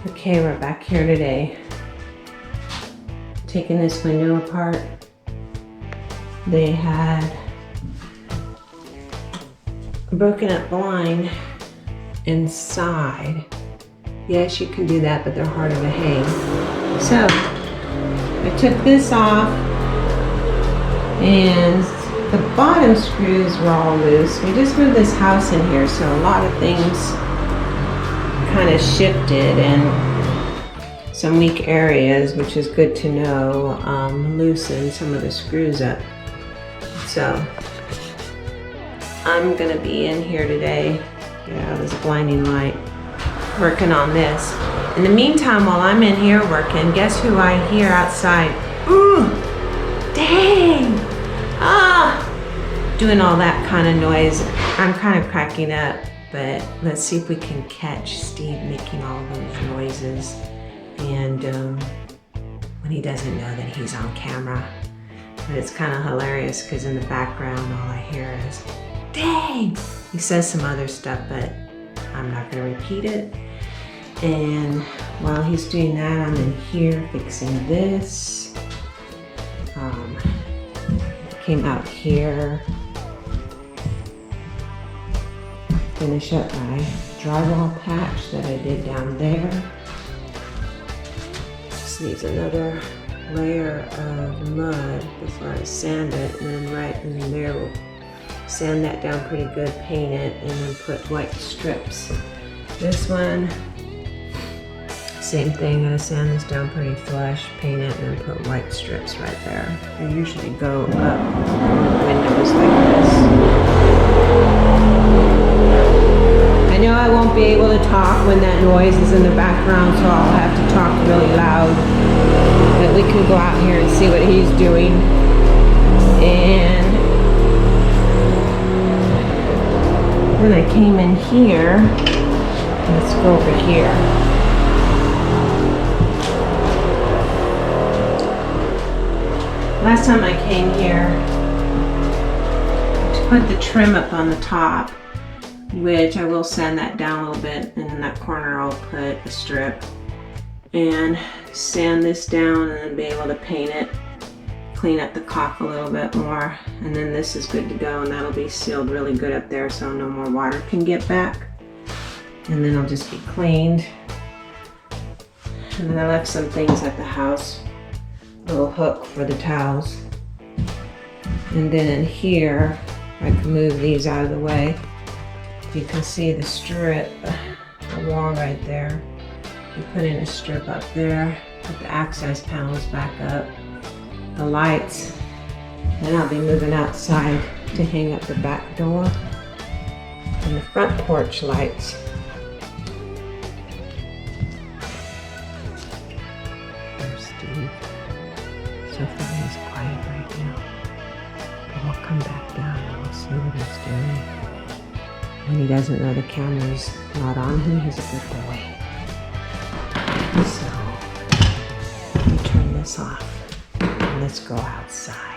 Okay, we're back here today. Taking this window apart. They had a broken up blind inside. Yes, you can do that, but they're harder to hang. So, I took this off and the bottom screws were all loose. We just moved this house in here, so a lot of things kind of shifted and some weak areas, which is good to know, loosened some of the screws up. So I'm gonna be in here today. Yeah, there's a blinding light. Working on this. In the meantime, while I'm in here working, guess who I hear outside? Ooh, dang! Ah! Doing all that kind of noise. I'm kind of cracking up, but let's see if we can catch Steve making all those noises. And when he doesn't know that he's on camera. But it's kind of hilarious because in the background, all I hear is, dang! He says some other stuff, but I'm not gonna repeat it. And while he's doing that, I'm in here fixing this. Came out here. Finish up my drywall patch that I did down there. Just needs another layer of mud before I sand it, and then right in there we'll sand that down pretty good, paint it, and then put white strips. This one, same thing, gonna sand this down pretty flush, paint it, and then put white strips right there. I usually go up windows like this. I know I won't be able to talk when that noise is in the background, so I'll have to talk really loud. But we can go out here and see what he's doing. And when I came in here, let's go over here. Last time I came here to put the trim up on the top, which I will sand that down a little bit, and in that corner I'll put a strip and sand this down and then be able to paint it, clean up the caulk a little bit more, and then this is good to go, and that'll be sealed really good up there so no more water can get back, and then it'll just be cleaned. And then I left some things at the house, little hook for the towels, and then in here I can move these out of the way. You can see the strip, the wall right there. You put in a strip up there, put the access panels back up, the lights, and I'll be moving outside to hang up the back door and the front porch lights. There's Steve. So far he's quiet right now, but we'll come back down and we'll see what he's doing. When he doesn't know the camera's not on him, he's a good boy. So, let me turn this off and let's go outside.